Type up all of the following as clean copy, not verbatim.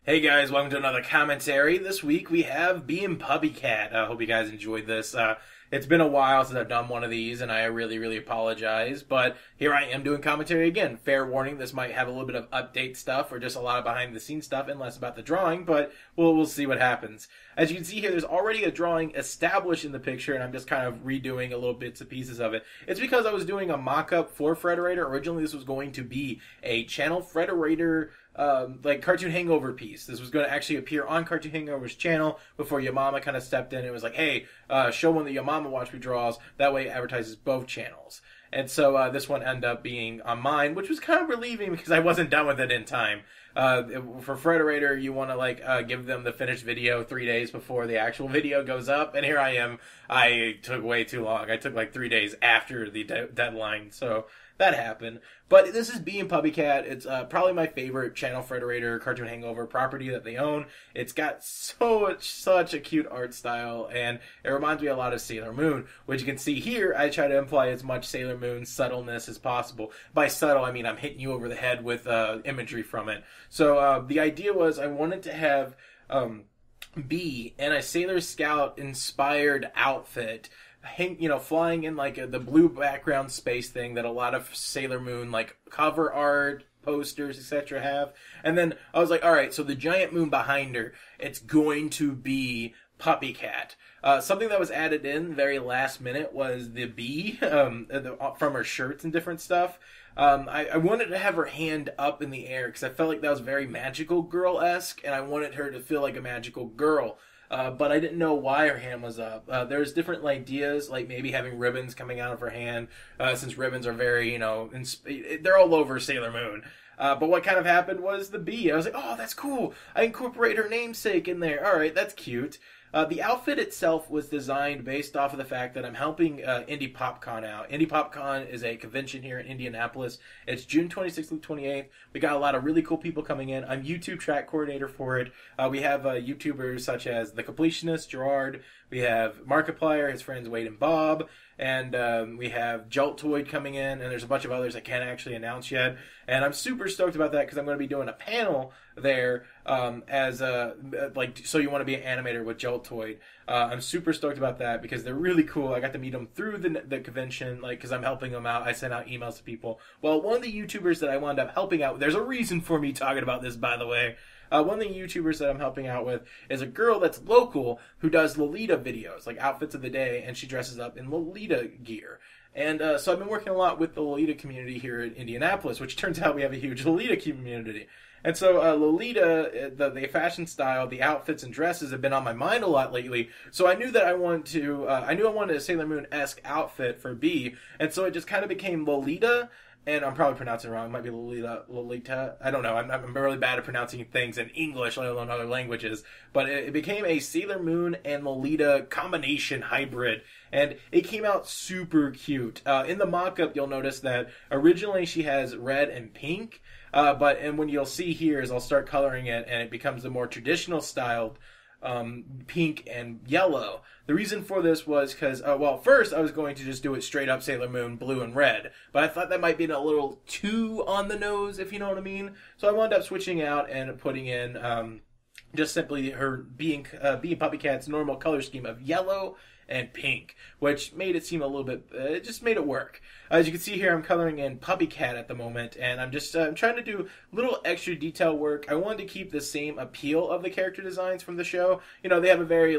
Hey guys, welcome to another commentary. This week we have being Puppycat. I hope you guys enjoyed this. It's been a while since I've done one of these, and I really apologize. But here I am doing commentary again. Fair warning, this might have a little bit of update stuff or just a lot of behind-the-scenes stuff and less about the drawing, but we'll see what happens. As you can see here, there's already a drawing established in the picture, and I'm just kind of redoing a little bits and pieces of it. It's because I was doing a mock-up for Frederator. Originally, this was going to be a channel Frederator like Cartoon Hangover piece. This was going to actually appear on Cartoon Hangover's channel before Yamama kind of stepped in and was like, hey, show one that Yamama Watch Me draws. That way it advertises both channels. And so this one ended up being on mine, which was kind of relieving because I wasn't done with it in time. For Frederator, you want to give them the finished video 3 days before the actual video goes up. And here I am. I took way too long. I took like 3 days after the deadline. So that happened. But this is being Puppycat. It's probably my favorite channel Frederator Cartoon Hangover property that they own. It's got such a cute art style, and it reminds me a lot of Sailor Moon, which you can see here. I try to imply as much Sailor Moon subtleness as possible. By subtle, I mean I'm hitting you over the head with imagery from it. So the idea was I wanted to have Bee in a Sailor Scout inspired outfit, flying in the blue background space thing that a lot of Sailor Moon cover art, posters, etc. have. And then I was like, all right, so the giant moon behind her, it's going to be Puppycat. Something that was added in very last minute was the bee from her shirts and different stuff. I wanted to have her hand up in the air because I felt like that was very magical girl-esque, and I wanted her to feel like a magical girl. But I didn't know why her hand was up. There's different ideas, like maybe having ribbons coming out of her hand, since ribbons are very, they're all over Sailor Moon. But what kind of happened was the bee. I was like, oh, that's cool. I incorporate her namesake in there. All right, that's cute. The outfit itself was designed based off of the fact that I'm helping Indie PopCon out. Indie PopCon is a convention here in Indianapolis. It's June 26th to 28th. We got a lot of really cool people coming in. I'm YouTube track coordinator for it. We have YouTubers such as The Completionist, Gerard. We have Markiplier, his friends Wade and Bob. And we have Joltoid coming in, and there's a bunch of others I can't actually announce yet. And I'm super stoked about that because I'm going to be doing a panel there so you want to be an animator with Joltoid. I'm super stoked about that because they're really cool. I got to meet them through the convention, because I'm helping them out. I sent out emails to people. Well, one of the YouTubers that I wound up helping out, there's a reason for me talking about this, by the way. One of the YouTubers that I'm helping out with is a girl that's local who does Lolita videos, like outfits of the day, and she dresses up in Lolita gear. And so I've been working a lot with the Lolita community here in Indianapolis, which turns out we have a huge Lolita community. And so Lolita, the fashion style, the outfits and dresses have been on my mind a lot lately. So I knew that I wanted a Sailor Moon-esque outfit for Bee, and so it just kind of became Lolita. And I'm probably pronouncing it wrong. It might be Lolita. I don't know. I'm really bad at pronouncing things in English, let alone other languages. But it became a Sailor Moon and Lolita combination hybrid. And it came out super cute. In the mock-up, you'll notice that originally she has red and pink. And when you'll see here is I'll start coloring it, and it becomes the more traditional styled pink and yellow. The reason for this was because, first I was going to just do it straight up Sailor Moon, blue and red, but I thought that might be a little too on the nose, if you know what I mean. So I wound up switching out and putting in just simply her being Puppycat's normal color scheme of yellow and pink, which made it seem a little bit, it just made it work. As you can see here, I'm coloring in Puppycat at the moment, and I'm just trying to do little extra detail work. I wanted to keep the same appeal of the character designs from the show. They have a very,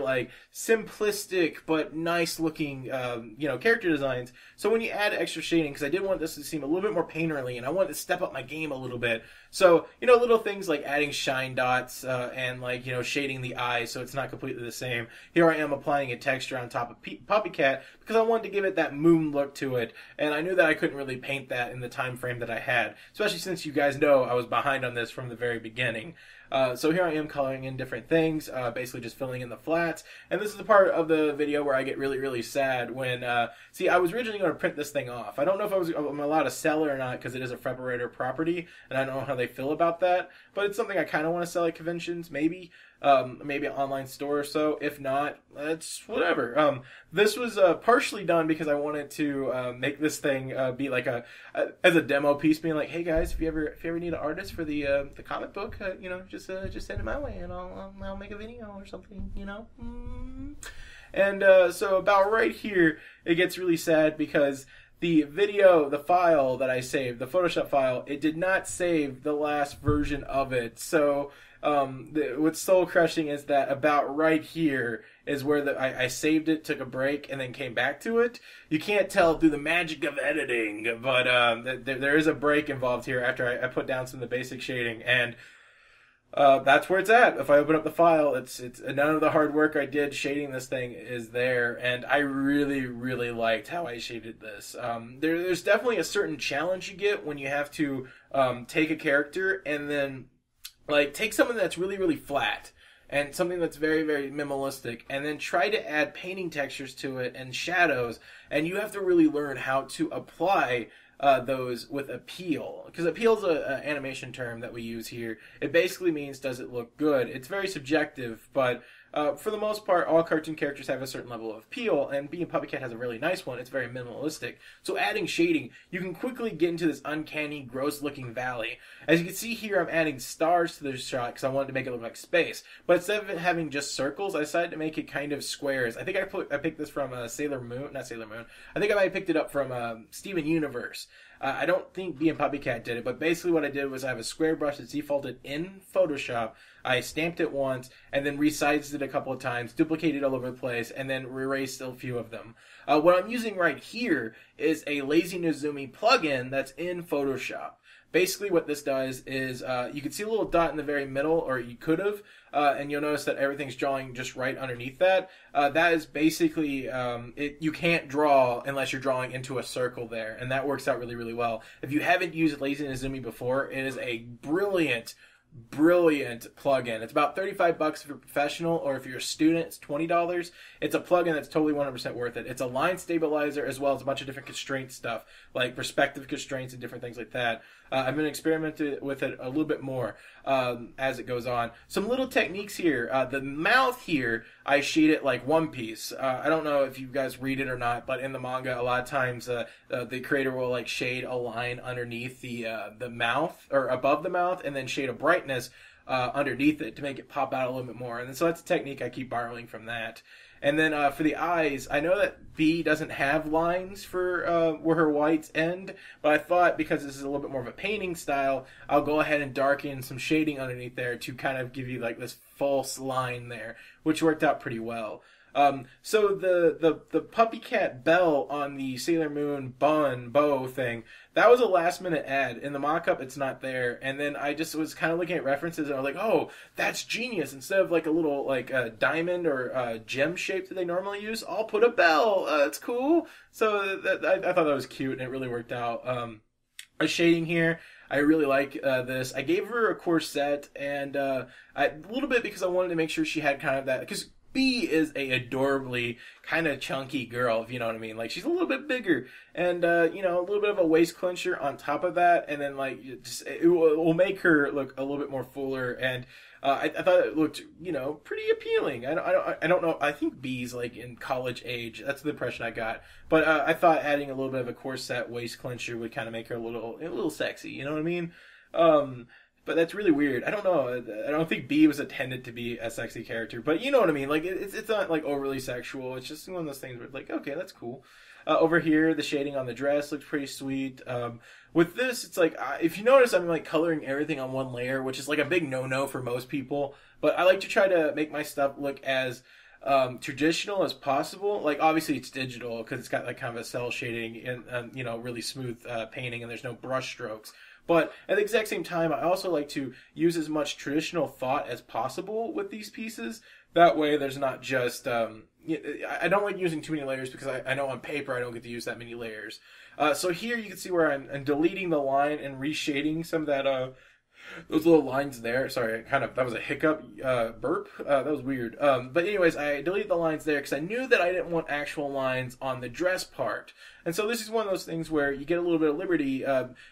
simplistic but nice-looking, character designs. So when you add extra shading, because I did want this to seem a little bit more painterly, and I wanted to step up my game a little bit. So, little things like adding shine dots and, shading the eyes so it's not completely the same. Here I am applying a texture on top of Puppycat because I wanted to give it that moon look to it, and I knew that I couldn't really paint that in the time frame that I had, especially since you guys know I was behind on this from the very beginning. So here I am coloring in different things, basically just filling in the flats. And this is the part of the video where I get really sad when, I was originally going to print this thing off. I don't know if I'm allowed to sell it or not because it is a Frederator property, and I don't know how they feel about that. But it's something I kind of want to sell at conventions, maybe. Maybe an online store or so. If not, it's whatever. This was partially done because I wanted to make this thing be like as a demo piece, being like, hey guys, if you ever need an artist for the comic book, just send it my way, and I'll make a video or something, you know. And so about right here, it gets really sad because the file that I saved, the Photoshop file, it did not save the last version of it. So what's soul crushing is that about right here is where I saved it, took a break, and then came back to it. You can't tell through the magic of editing, but there is a break involved here after I put down some of the basic shading, and that's where it's at. If I open up the file, it's none of the hard work I did shading this thing is there, and I really, really liked how I shaded this. There's definitely a certain challenge you get when you have to take a character and then like take something that's really, really flat and something that's very, very minimalistic, and then try to add painting textures to it and shadows, and you have to really learn how to apply those with appeal, because appeal is an animation term that we use here. It basically means, does it look good? It's very subjective, but for the most part, all cartoon characters have a certain level of appeal, and Being Puppycat has a really nice one. It's very minimalistic. So adding shading, you can quickly get into this uncanny, gross-looking valley. As you can see here, I'm adding stars to this shot because I wanted to make it look like space. But instead of it having just circles, I decided to make it kind of squares. I think I picked this from Sailor Moon. Not Sailor Moon. I think I might have picked it up from Steven Universe. I don't think Being Puppycat did it, but basically what I did was I have a square brush that's defaulted in Photoshop. I stamped it once, and then resized it a couple of times, duplicated it all over the place, and then erased a few of them. What I'm using right here is a Lazy Nozumi plugin that's in Photoshop. Basically what this does is, you can see a little dot in the very middle, or you could have, and you'll notice that everything's drawing just right underneath that. That is basically, you can't draw unless you're drawing into a circle there, and that works out really, really well. If you haven't used Lazy Nozumi before, it is a brilliant plugin. It's about $35 if you're a professional, or if you're a student, it's $20. It's a plugin that's totally 100% worth it. It's a line stabilizer as well as a bunch of different constraint stuff, like perspective constraints and different things like that. I've been experimenting with it a little bit more as it goes on. Some little techniques here. The mouth here, I shade it like One Piece. I don't know if you guys read it or not, but in the manga, a lot of times the creator will like shade a line underneath the mouth, or above the mouth, and then shade a brightness underneath it to make it pop out a little bit more. And so that's a technique I keep borrowing from that. And then for the eyes, I know that B doesn't have lines for where her whites end, but I thought because this is a little bit more of a painting style, I'll go ahead and darken some shading underneath there to kind of give you like this false line there, which worked out pretty well. So the Puppycat bell on the Sailor Moon bow thing, that was a last minute add. In the mock-up, it's not there. And then I just was kind of looking at references and I was like, oh, that's genius. Instead of like a little like diamond or gem shape that they normally use, I'll put a bell. It's cool. So I thought that was cute and it really worked out. A shading here, I really like this. I gave her a corset and a little bit because I wanted to make sure she had kind of that, because B is a adorably kind of chunky girl, if you know what I mean. Like, she's a little bit bigger, and you know, a little bit of a waist clincher on top of that, and then like it will make her look a little bit more fuller. And I thought it looked, you know, pretty appealing. I don't know. I think B's like in college age. That's the impression I got. But I thought adding a little bit of a corset waist clincher would kind of make her a little sexy. You know what I mean? But that's really weird. I don't know. I don't think B was intended to be a sexy character, but you know what I mean. Like it's not like overly sexual. It's just one of those things where it's like, okay, that's cool. Over here, the shading on the dress looks pretty sweet. With this, it's like if you notice, I'm like coloring everything on one layer, which is like a big no-no for most people. But I like to try to make my stuff look as traditional as possible. Like obviously it's digital because it's got like kind of a cell shading and you know, really smooth painting, and there's no brush strokes. But at the exact same time, I also like to use as much traditional thought as possible with these pieces. That way there's not just, I don't like using too many layers because I know on paper I don't get to use that many layers. So here you can see where I'm deleting the line and reshading some of that, those little lines there. Sorry, that was a hiccup, burp. That was weird. But anyways, I deleted the lines there because I knew that I didn't want actual lines on the dress part. And so this is one of those things where you get a little bit of liberty.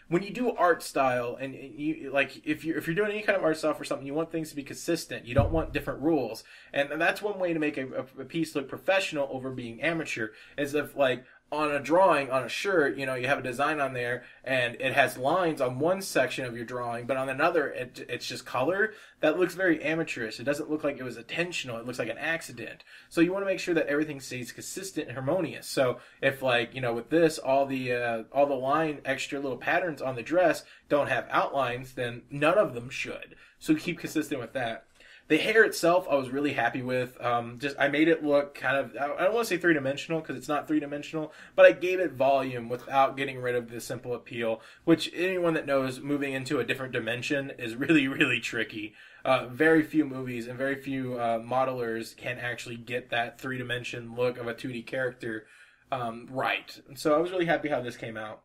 When you do art style, and you like, if you're doing any kind of art style for something, you want things to be consistent. You don't want different rules. And that's one way to make a piece look professional over being amateur, is if like, on a drawing, on a shirt, you know, you have a design on there and it has lines on one section of your drawing, but on another, it's just color. That looks very amateurish. It doesn't look like it was intentional. It looks like an accident. So you want to make sure that everything stays consistent and harmonious. So if, like, you know, with this, all the line extra little patterns on the dress don't have outlines, then none of them should. So keep consistent with that. The hair itself, I was really happy with. I made it look kind of, I don't want to say three-dimensional because it's not three-dimensional, but I gave it volume without getting rid of the simple appeal, which anyone that knows moving into a different dimension is really, really tricky. Very few movies and very few modelers can actually get that three-dimension look of a 2D character right. So I was really happy how this came out.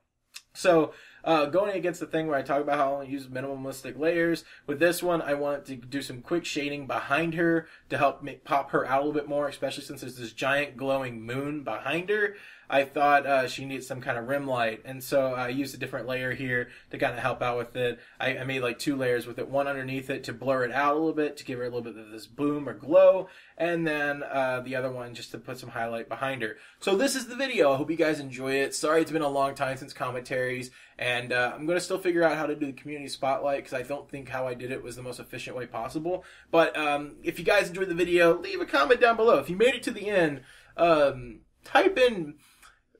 So, going against the thing where I talk about how I use minimalistic layers, with this one, I wanted to do some quick shading behind her to help pop her out a little bit more, especially since there's this giant glowing moon behind her. I thought she needed some kind of rim light, and so I used a different layer here to kind of help out with it. I made like 2 layers with it, one underneath it to blur it out a little bit, to give her a little bit of this boom or glow, and then the other one just to put some highlight behind her. So this is the video. I hope you guys enjoy it. Sorry it's been a long time since commentaries, and I'm going to still figure out how to do the community spotlight because I don't think how I did it was the most efficient way possible. But if you guys enjoyed the video, leave a comment down below. If you made it to the end, type in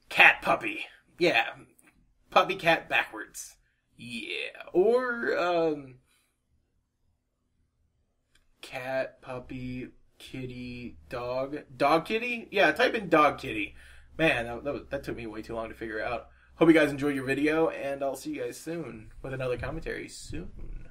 cat puppy. Yeah. Puppy cat backwards. Yeah. Or, cat, puppy, kitty, dog. Dog kitty? Yeah, type in dog kitty. Man, that took me way too long to figure out. Hope you guys enjoyed your video, and I'll see you guys soon with another commentary soon.